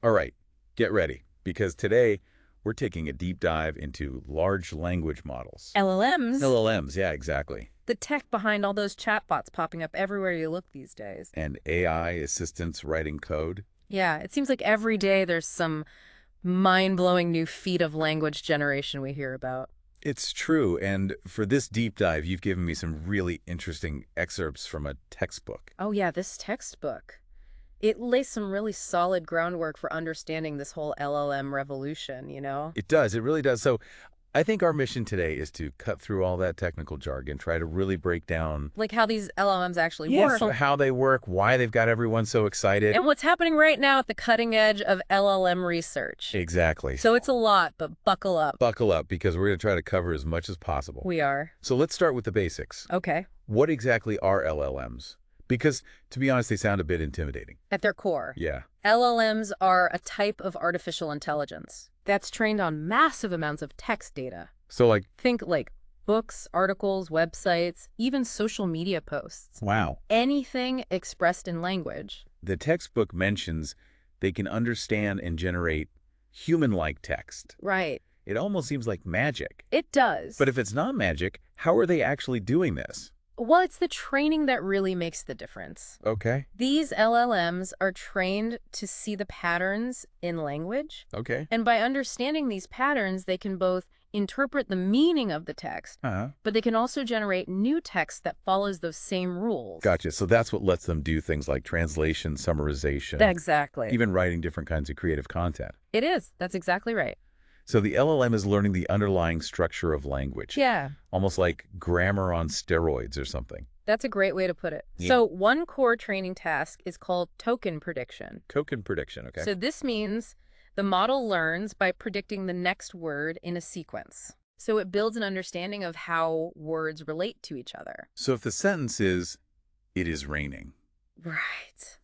All right, get ready, because today we're taking a deep dive into large language models. LLMs? LLMs, yeah, exactly. The tech behind all those chatbots popping up everywhere you look these days. And AI assistants writing code. Yeah, it seems like every day there's some mind-blowing new feat of language generation we hear about. It's true, and for this deep dive, you've given me some really interesting excerpts from a textbook. Oh yeah, this textbook. It lays some really solid groundwork for understanding this whole LLM revolution, you know? It does, it really does. So I think our mission today is to cut through all that technical jargon, try to really break down Like how these LLMs actually work. so how they work, why they've got everyone so excited. And what's happening right now at the cutting edge of LLM research. Exactly. So it's a lot, but buckle up. Buckle up, because we're going to try to cover as much as possible. We are. So let's start with the basics. Okay. What exactly are LLMs? Because, to be honest, they sound a bit intimidating. At their core. Yeah. LLMs are a type of artificial intelligence that's trained on massive amounts of text data. So, like, Think like books, articles, websites, even social media posts. wow. Anything expressed in language. The textbook mentions they can understand and generate human-like text. Right. It almost seems like magic. It does. But if it's not magic, how are they actually doing this? Well, it's the training that really makes the difference. Okay. These LLMs are trained to see the patterns in language. Okay. And by understanding these patterns, they can both interpret the meaning of the text, Uh-huh. but they can also generate new text that follows those same rules. Gotcha. So that's what lets them do things like translation, summarization, Exactly. even writing different kinds of creative content. It is. That's exactly right. So the LLM is learning the underlying structure of language. Yeah, Almost like grammar on steroids or something. that's a great way to put it. Yeah. So one core training task is called token prediction. Token prediction, okay? So this means the model learns by predicting the next word in a sequence. So it builds an understanding of how words relate to each other. So if the sentence is, "It is raining," Right.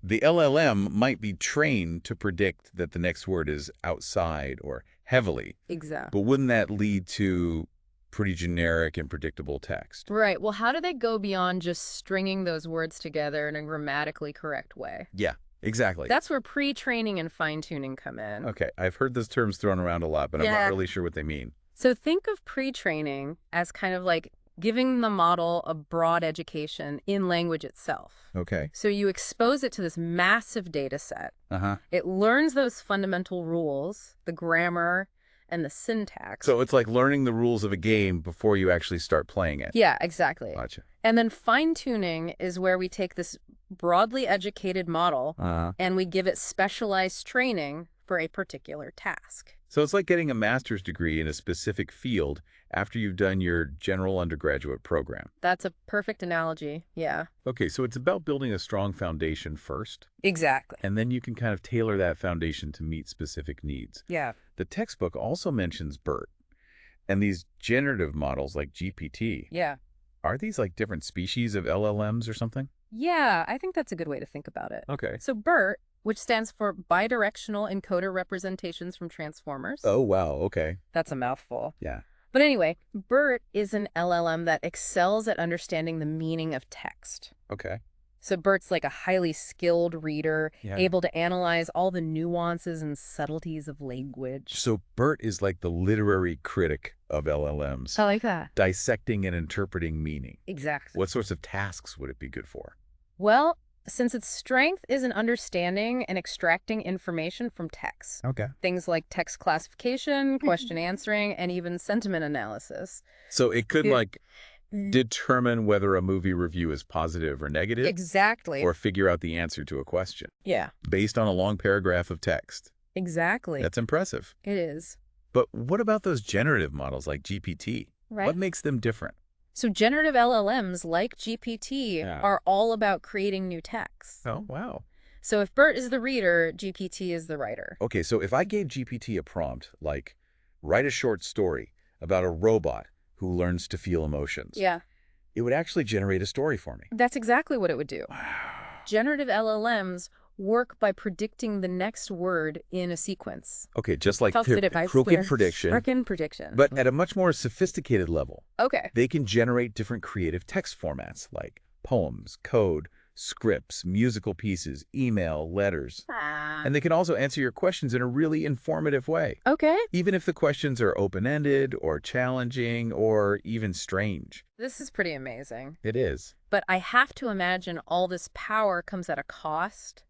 the LLM might be trained to predict that the next word is outside or heavily. Exactly. But wouldn't that lead to pretty generic and predictable text? Right. Well, how do they go beyond just stringing those words together in a grammatically correct way? Yeah, exactly. That's where pre-training and fine-tuning come in. Okay, I've heard those terms thrown around a lot, but I'm Yeah. not really sure what they mean. So think of pre-training as kind of like giving the model a broad education in language itself. Okay. So you expose it to this massive data set. Uh-huh. It learns those fundamental rules, the grammar and the syntax. So it's like learning the rules of a game before you actually start playing it. Yeah, exactly. Gotcha. And then fine-tuning is where we take this broadly educated model Uh-huh. and we give it specialized training for a particular task. So it's like getting a master's degree in a specific field after you've done your general undergraduate program. That's a perfect analogy. Yeah. Okay, so it's about building a strong foundation first, Exactly. and then you can kind of tailor that foundation to meet specific needs. Yeah. The textbook also mentions BERT, and these generative models like GPT. Yeah. Are these like different species of LLMs or something? Yeah, I think that's a good way to think about it. Okay. So BERT, which stands for bidirectional encoder representations from transformers. Oh, wow. Okay. That's a mouthful. Yeah. But anyway, BERT is an LLM that excels at understanding the meaning of text. Okay. So BERT's like a highly skilled reader, Yeah. able to analyze all the nuances and subtleties of language. So BERT is like the literary critic of LLMs, I like that. dissecting and interpreting meaning. Exactly. What sorts of tasks would it be good for? Well, since its strength is in understanding and extracting information from text. Okay. Things like text classification, question answering, and even sentiment analysis. So it could Yeah. like determine whether a movie review is positive or negative, Exactly. or figure out the answer to a question Yeah, based on a long paragraph of text. exactly. That's impressive. It is. But what about those generative models like GPT? Right. What makes them different? So generative LLMs like GPT Yeah. are all about creating new text. Oh, wow. So if BERT is the reader, GPT is the writer. Okay, so if I gave GPT a prompt like, write a short story about a robot who learns to feel emotions, Yeah, it would actually generate a story for me. that's exactly what it would do. Generative LLMs work by predicting the next word in a sequence. Okay, just like Falsified crooked prediction, Frickin' prediction. but at a much more sophisticated level. Okay. They can generate different creative text formats like poems, code, scripts, musical pieces, email, letters. Ah. And they can also answer your questions in a really informative way, Okay. even if the questions are open-ended or challenging or even strange. This is pretty amazing. It is. But I have to imagine all this power comes at a cost.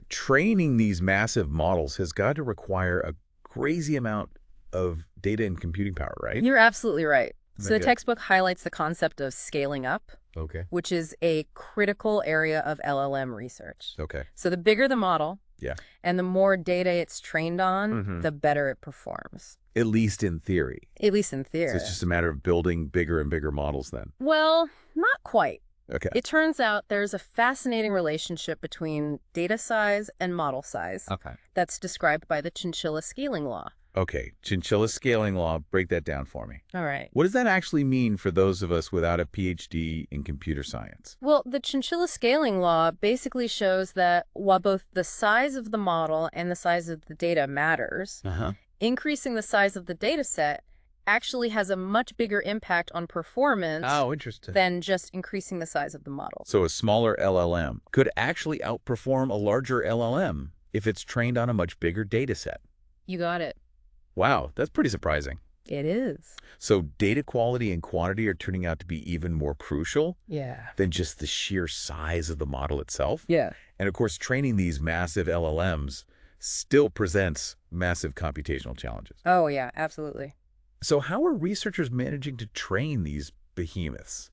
Training these massive models has got to require a crazy amount of data and computing power, right? You're absolutely right. So the Okay. textbook highlights the concept of scaling up, Okay. which is a critical area of LLM research. Okay. So the bigger the model, Yeah. and the more data it's trained on, the better it performs. At least in theory. At least in theory. So it's just a matter of building bigger and bigger models then. Well, not quite. Okay. It turns out there's a fascinating relationship between data size and model size Okay. that's described by the chinchilla scaling law. Okay. Chinchilla scaling law, break that down for me. All right. What does that actually mean for those of us without a PhD in computer science? Well, the chinchilla scaling law basically shows that while both the size of the model and the size of the data matters, increasing the size of the data set actually has a much bigger impact on performance Interesting. than just increasing the size of the model. So a smaller LLM could actually outperform a larger LLM if it's trained on a much bigger data set. You got it. Wow, that's pretty surprising. It is. So data quality and quantity are turning out to be even more crucial Yeah. than just the sheer size of the model itself. Yeah. And of course, training these massive LLMs still presents massive computational challenges. Oh, yeah, absolutely. So how are researchers managing to train these behemoths?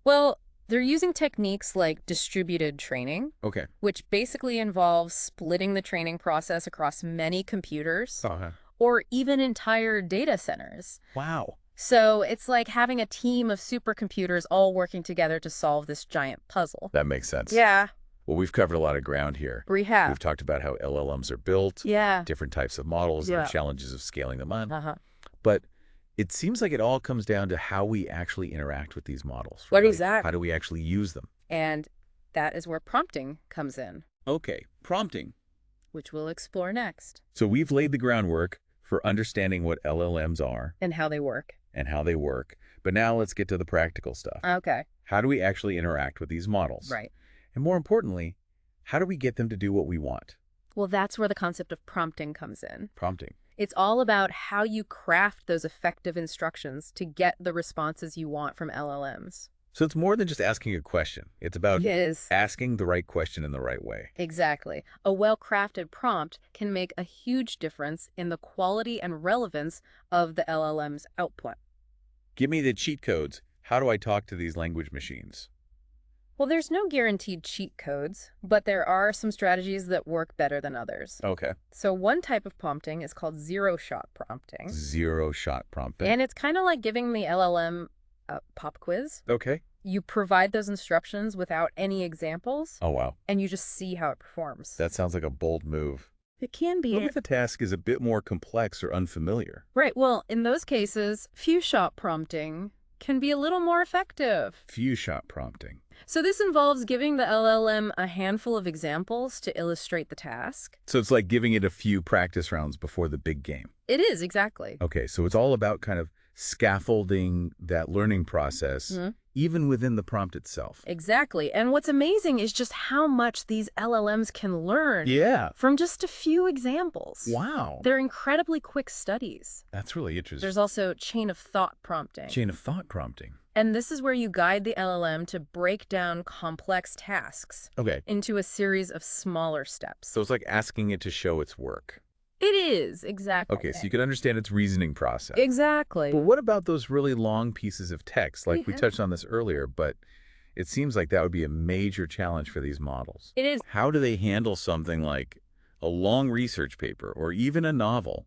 Well, they're using techniques like distributed training, Okay. which basically involves splitting the training process across many computers Uh-huh. or even entire data centers. Wow. So it's like having a team of supercomputers all working together to solve this giant puzzle. That makes sense. Yeah, Well, we've covered a lot of ground here. we have. We've talked about how LLMs are built, Yeah. different types of models, and Yeah. the challenges of scaling them on. Uh-huh. But it seems like it all comes down to how we actually interact with these models. What really. exactly? How do we actually use them? And that is where prompting comes in, Okay, prompting. which we'll explore next, So we've laid the groundwork for understanding what LLMs are and how they work. and how they work. But now let's get to the practical stuff. Okay. How do we actually interact with these models? Right. And more importantly, how do we get them to do what we want? Well, that's where the concept of prompting comes in. Prompting. It's all about how you craft those effective instructions to get the responses you want from LLMs. So it's more than just asking a question. It's about It is. asking the right question in the right way. Exactly. A well-crafted prompt can make a huge difference in the quality and relevance of the LLM's output. Give me the cheat codes. How do I talk to these language machines? Well, there's no guaranteed cheat codes, but there are some strategies that work better than others. Okay. So one type of prompting is called zero-shot prompting. Zero-shot prompting. And it's kind of like giving the LLM a pop quiz. Okay. You provide those instructions without any examples, Oh, wow. and you just see how it performs. That sounds like a bold move. It can be. What if the task is a bit more complex or unfamiliar? Right. Well, in those cases, few-shot prompting can be a little more effective. Few-shot prompting. So this involves giving the LLM a handful of examples to illustrate the task. So it's like giving it a few practice rounds before the big game. It is, exactly. Okay, so it's all about kind of scaffolding that learning process, even within the prompt itself. Exactly. And what's amazing is just how much these LLMs can learn Yeah. from just a few examples. Wow. They're incredibly quick studies. That's really interesting. There's also chain of thought prompting. Chain of thought prompting. And this is where you guide the LLM to break down complex tasks Okay, into a series of smaller steps. so it's like asking it to show its work. It is, exactly. Okay, so you can understand its reasoning process. Exactly. But what about those really long pieces of text? Like we Yeah. touched on this earlier, but it seems like that would be a major challenge for these models. It is. How do they handle something like a long research paper or even a novel?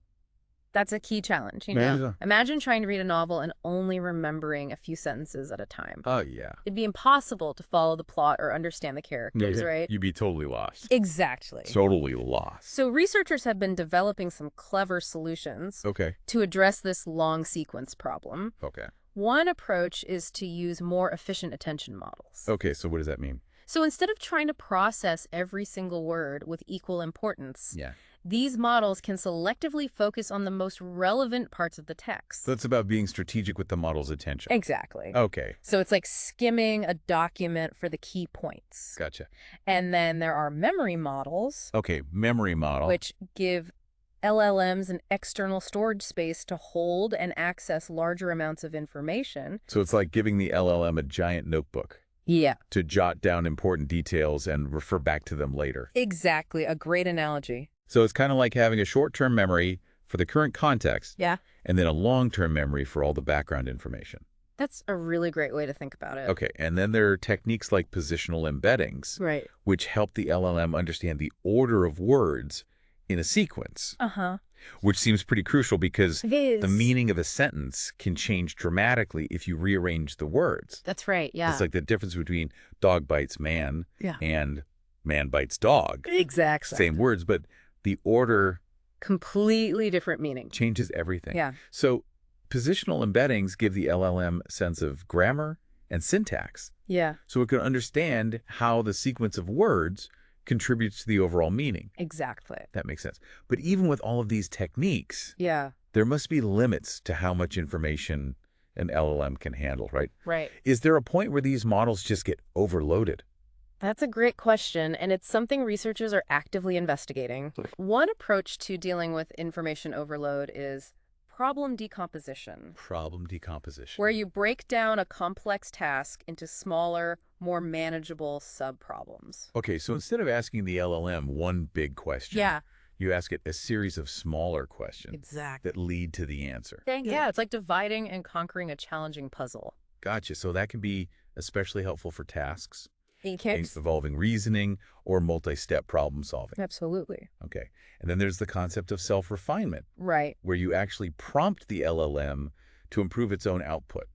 That's a key challenge, you Yeah. know? Imagine trying to read a novel and only remembering a few sentences at a time. Oh, yeah. It'd be impossible to follow the plot or understand the characters, right? You'd be totally lost. Exactly. Totally lost. So researchers have been developing some clever solutions Okay. to address this long sequence problem. Okay. One approach is to use more efficient attention models. Okay, so what does that mean? So instead of trying to process every single word with equal importance, Yeah. These models can selectively focus on the most relevant parts of the text. So it's about being strategic with the model's attention. Exactly. Okay, So it's like skimming a document for the key points. gotcha. And then there are memory models, Okay, memory model. which give LLMs an external storage space to hold and access larger amounts of information. So it's like giving the LLM a giant notebook Yeah, to jot down important details and refer back to them later. exactly. A great analogy. So it's kind of like having a short-term memory for the current context Yeah, and then a long-term memory for all the background information. that's a really great way to think about it. Okay, and then there are techniques like positional embeddings, Right. which help the LLM understand the order of words in a sequence, Uh-huh. which seems pretty crucial because It is. the meaning of a sentence can change dramatically if you rearrange the words. That's right, yeah. It's like the difference between dog bites man Yeah. and man bites dog. Exactly. Same words, but the order Completely different meaning. changes everything. Yeah. So positional embeddings give the LLM a sense of grammar and syntax, Yeah, so it can understand how the sequence of words contributes to the overall meaning. exactly. That makes sense. But even with all of these techniques, Yeah, there must be limits to how much information an LLM can handle, right? right. Is there a point where these models just get overloaded? That's a great question, and it's something researchers are actively investigating. One approach to dealing with information overload is problem decomposition, Problem decomposition. where you break down a complex task into smaller, more manageable subproblems. Okay, so instead of asking the LLM one big question, you ask it a series of smaller questions exactly. that lead to the answer. Yeah, it's like dividing and conquering a challenging puzzle. Gotcha. So that can be especially helpful for tasks Involving. involving reasoning or multi-step problem solving. Absolutely. Okay. And then there's the concept of self-refinement, Right. where you actually prompt the LLM to improve its own output.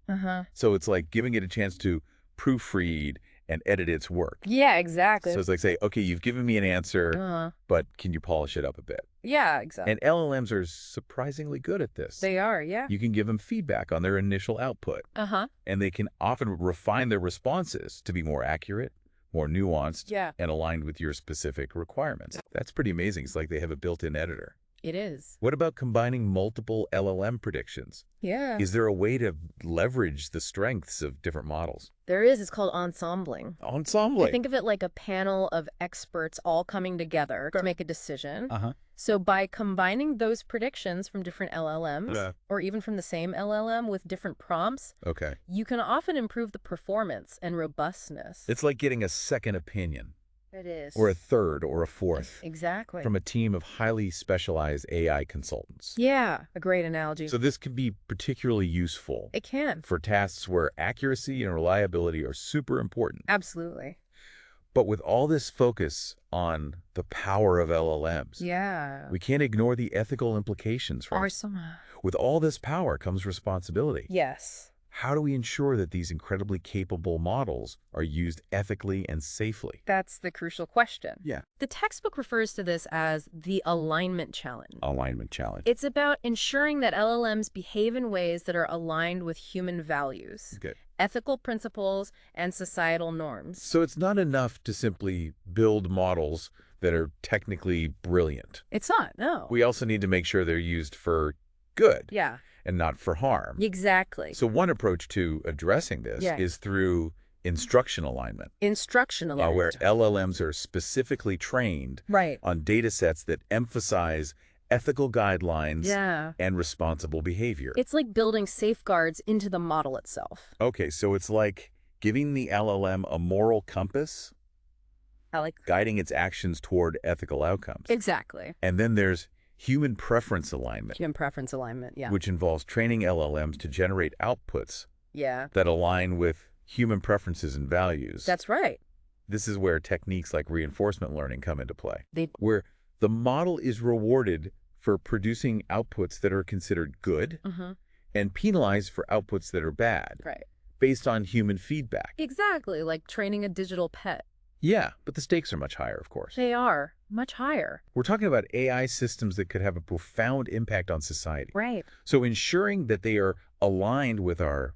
Uh-huh. So it's like giving it a chance to proofread and edit its work. Yeah, exactly. So it's like say, okay, you've given me an answer, Uh-huh. but can you polish it up a bit? Yeah, exactly. And LLMs are surprisingly good at this. They are, yeah. You can give them feedback on their initial output, Uh-huh. and they can often refine their responses to be more accurate, more nuanced, Yeah, and aligned with your specific requirements. That's pretty amazing. It's like they have a built-in editor. it is. What about combining multiple LLM predictions? Yeah. Is there a way to leverage the strengths of different models? There is. It's called ensembling. Ensemble. I think of it like a panel of experts all coming together to make a decision. Uh-huh. So by combining those predictions from different LLMs, Yeah. or even from the same LLM with different prompts, Okay. you can often improve the performance and robustness. It's like getting a second opinion, It is. or a third, or a fourth, Exactly. from a team of highly specialized AI consultants. Yeah, a great analogy. So this can be particularly useful It can. for tasks where accuracy and reliability are super important. Absolutely. But with all this focus on the power of LLMs, Yeah. we can't ignore the ethical implications, right? Awesome. With all this power comes responsibility. Yes. How do we ensure that these incredibly capable models are used ethically and safely? That's the crucial question. Yeah. The textbook refers to this as the alignment challenge. Alignment challenge. It's about ensuring that LLMs behave in ways that are aligned with human values, Good. ethical principles, and societal norms. So it's not enough to simply build models that are technically brilliant. It's not, no. We also need to make sure they're used for good Yeah, and not for harm. exactly. So one approach to addressing this Yeah. is through instruction alignment, Instructional. where LLMs are specifically trained Right. on data sets that emphasize ethical guidelines Yeah. and responsible behavior. It's like building safeguards into the model itself. Okay, so it's like giving the LLM a moral compass, I like guiding its actions toward ethical outcomes. Exactly. And then there's human preference alignment, Human preference alignment, yeah. which involves training LLMs to generate outputs Yeah, that align with human preferences and values. that's right. This is where techniques like reinforcement learning come into play, They where the model is rewarded for producing outputs that are considered good Mm-hmm. and penalized for outputs that are bad, Right. based on human feedback. Exactly, like training a digital pet. Yeah, but the stakes are much higher, of course. They are much higher. We're talking about AI systems that could have a profound impact on society. Right. So ensuring that they are aligned with our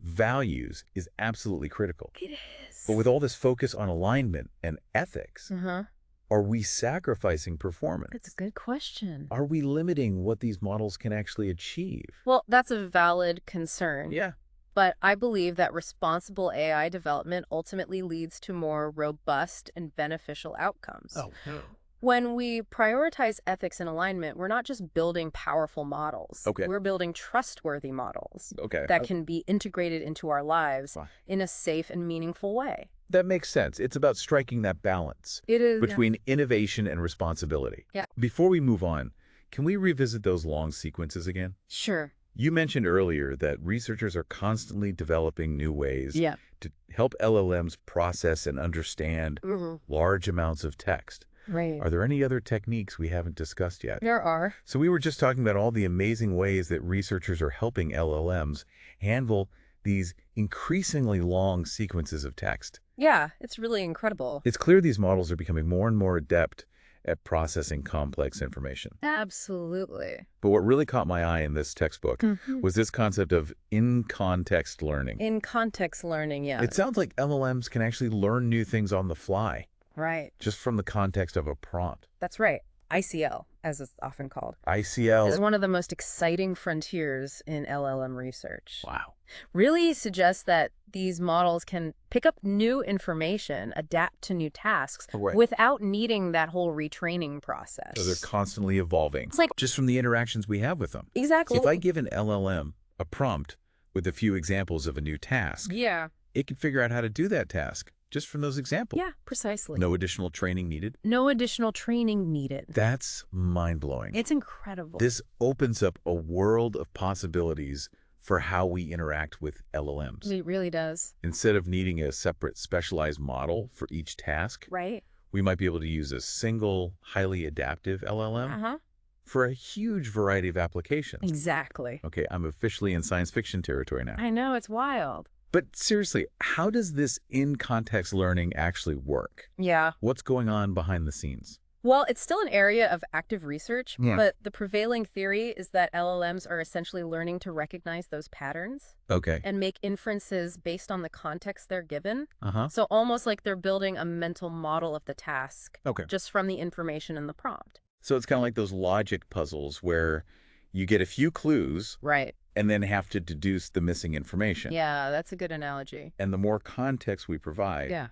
values is absolutely critical. It is. But with all this focus on alignment and ethics, Uh-huh. Are we sacrificing performance? That's a good question. Are we limiting what these models can actually achieve? Well, that's a valid concern. Yeah. But I believe that responsible AI development ultimately leads to more robust and beneficial outcomes. Oh, no. When we prioritize ethics and alignment, we're not just building powerful models. Okay. We're building trustworthy models Okay. that can be integrated into our lives Fine. in a safe and meaningful way. That makes sense. It's about striking that balance It is. between innovation and responsibility. Yeah. Before we move on, can we revisit those long sequences again? Sure. You mentioned earlier that researchers are constantly developing new ways Yeah. to help LLMs process and understand large amounts of text. Right. Are there any other techniques we haven't discussed yet? There are. So we were just talking about all the amazing ways that researchers are helping LLMs handle these increasingly long sequences of text. Yeah, it's really incredible. It's clear these models are becoming more and more adept at processing complex information. Absolutely. But what really caught my eye in this textbook was this concept of in-context learning. In-context learning, yeah. It sounds like LLMs can actually learn new things on the fly, Right. just from the context of a prompt. That's right. ICL, as it's often called, ICL. is one of the most exciting frontiers in LLM research. Wow. Really suggests that these models can pick up new information, adapt to new tasks, Right. without needing that whole retraining process. So they're constantly evolving, It's like- just from the interactions we have with them. Exactly. If I give an LLM a prompt with a few examples of a new task, Yeah. it can figure out how to do that task just from those examples. Yeah, precisely. No additional training needed. No additional training needed. That's mind-blowing. It's incredible. This opens up a world of possibilities for how we interact with LLMs. It really does. Instead of needing a separate specialized model for each task, Right? we might be able to use a single, highly adaptive LLM Uh-huh. for a huge variety of applications. Exactly. Okay, I'm officially in science fiction territory now. I know, it's wild. But seriously, how does this in-context learning actually work? Yeah. What's going on behind the scenes? Well, it's still an area of active research, Yeah. but the prevailing theory is that LLMs are essentially learning to recognize those patterns Okay. and make inferences based on the context they're given. Uh-huh. So almost like they're building a mental model of the task Okay. just from the information in the prompt. So it's kind of like those logic puzzles where you get a few clues Right. and then have to deduce the missing information. Yeah, that's a good analogy. And the more context we provide, Yeah.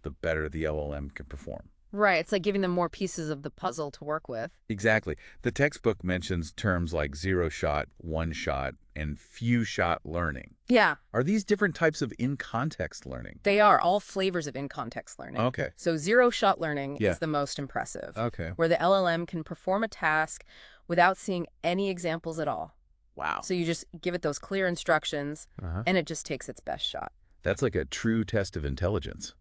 the better the LLM can perform. Right. It's like giving them more pieces of the puzzle to work with. Exactly. The textbook mentions terms like zero-shot, one-shot, and few-shot learning. Yeah, Are these different types of in-context learning? they are all flavors of in-context learning. Okay. So zero-shot learning Yeah. is the most impressive, Okay. where the LLM can perform a task without seeing any examples at all. Wow. So you just give it those clear instructions, Uh-huh. and it just takes its best shot. That's like a true test of intelligence.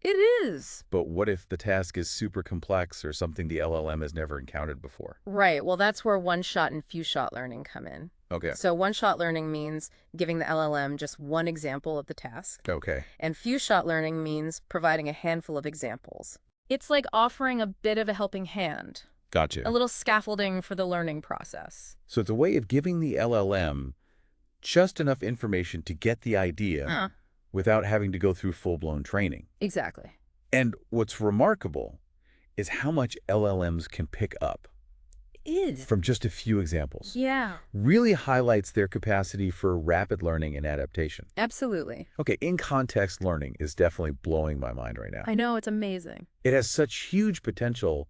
It is. But what if the task is super complex or something the LLM has never encountered before? Right. Well, that's where one-shot and few-shot learning come in. Okay. So one-shot learning means giving the LLM just one example of the task, Okay. and few-shot learning means providing a handful of examples. It's like offering a bit of a helping hand, Gotcha. a little scaffolding for the learning process. So it's a way of giving the LLM just enough information to get the idea without having to go through full-blown training. Exactly. And what's remarkable is how much LLMs can pick up It is. from just a few examples. Yeah, Really highlights their capacity for rapid learning and adaptation. absolutely. Okay, in-context learning is definitely blowing my mind right now. I know, it's amazing. It has such huge potential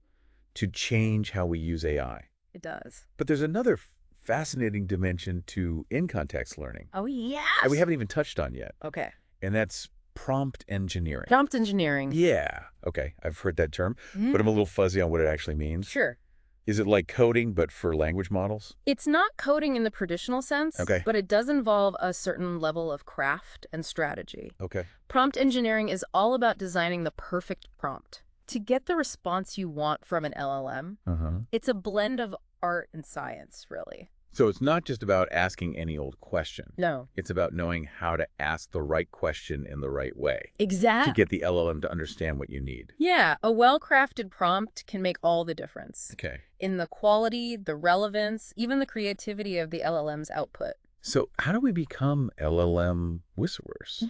to change how we use AI. It does. But there's another fascinating dimension to in-context learning Oh, yes! that we haven't even touched on yet, Okay. and that's prompt engineering. Prompt engineering. Yeah, okay, I've heard that term, Mhm. but I'm a little fuzzy on what it actually means. Sure. Is it like coding, but for language models? It's not coding in the traditional sense, Okay. but it does involve a certain level of craft and strategy. Okay. Prompt engineering is all about designing the perfect prompt. To get the response you want from an LLM, Uh-huh. it's a blend of art and science, really. So it's not just about asking any old question. No. It's about knowing how to ask the right question in the right way to Exactly. get the LLM to understand what you need. Yeah, a well-crafted prompt can make all the difference Okay. in the quality, the relevance, even the creativity of the LLM's output. So how do we become LLM whisperers?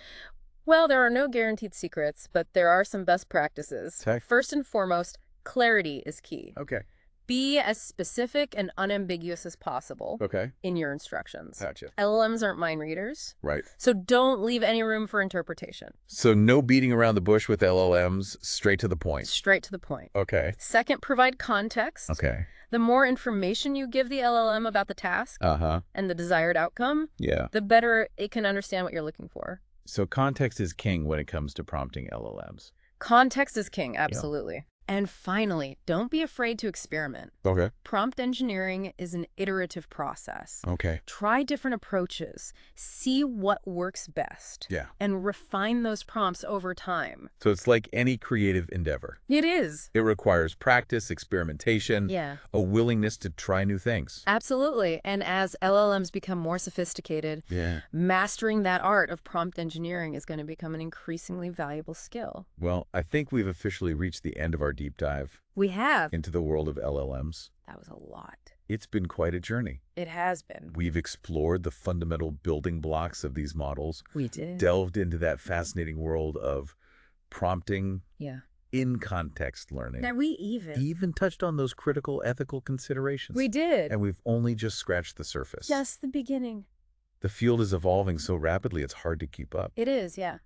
Well, there are no guaranteed secrets, but there are some best practices. Okay. First and foremost, clarity is key. Okay. Be as specific and unambiguous as possible Okay. in your instructions. Gotcha. LLMs aren't mind readers, Right. so don't leave any room for interpretation. So no beating around the bush with LLMs, straight to the point. Straight to the point. Okay. Second, provide context. Okay. The more information you give the LLM about the task and the desired outcome, Yeah. the better it can understand what you're looking for. So context is king when it comes to prompting LLMs. Context is king, absolutely. And finally, don't be afraid to experiment. Okay. Prompt engineering is an iterative process. Okay. Try different approaches, see what works best, Yeah. and refine those prompts over time. So it's like any creative endeavor. It is. It requires practice, experimentation, Yeah. a willingness to try new things. Absolutely. And as LLMs become more sophisticated, Yeah. mastering that art of prompt engineering is going to become an increasingly valuable skill. Well, I think we've officially reached the end of our deep dive We have. into the world of LLMs. That was a lot. It's been quite a journey. It has been. We've explored the fundamental building blocks of these models, We did. delved into that fascinating world of prompting, Yeah. in-context learning. Now we even touched on those critical ethical considerations. We did. And we've only just scratched the surface. Just the beginning. The field is evolving so rapidly it's hard to keep up. It is, yeah.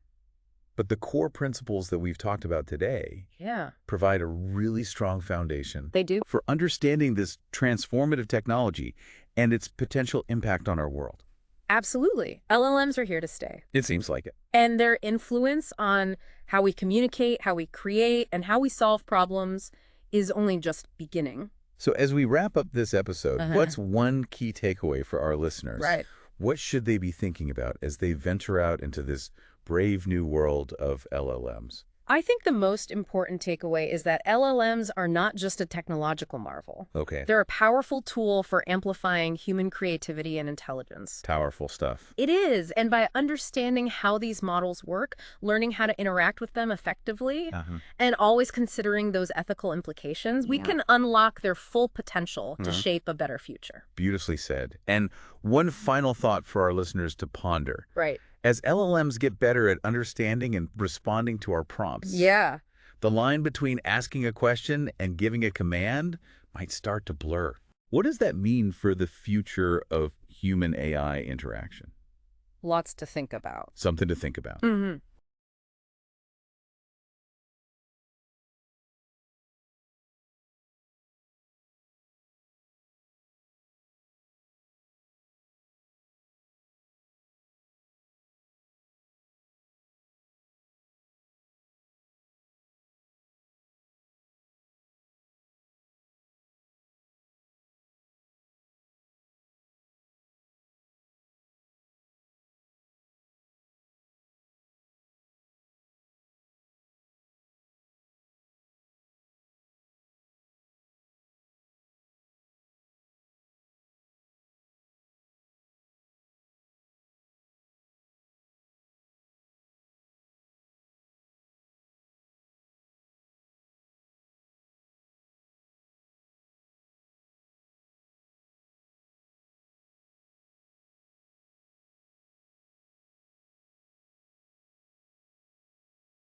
But the core principles that we've talked about today Yeah. provide a really strong foundation They do. for understanding this transformative technology and its potential impact on our world. Absolutely. LLMs are here to stay. It seems like it. And their influence on how we communicate, how we create, and how we solve problems is only just beginning. So as we wrap up this episode, Uh-huh. what's one key takeaway for our listeners? Right. What should they be thinking about as they venture out into this brave new world of LLMs? I think the most important takeaway is that LLMs are not just a technological marvel. Okay. They're a powerful tool for amplifying human creativity and intelligence. Powerful stuff. It is, and by understanding how these models work, learning how to interact with them effectively, and always considering those ethical implications, we can unlock their full potential to shape a better future. Beautifully said. And one final thought for our listeners to ponder. Right. As LLMs get better at understanding and responding to our prompts, Yeah. the line between asking a question and giving a command might start to blur. What does that mean for the future of human-AI interaction? Lots to think about. Something to think about. Mm-hmm.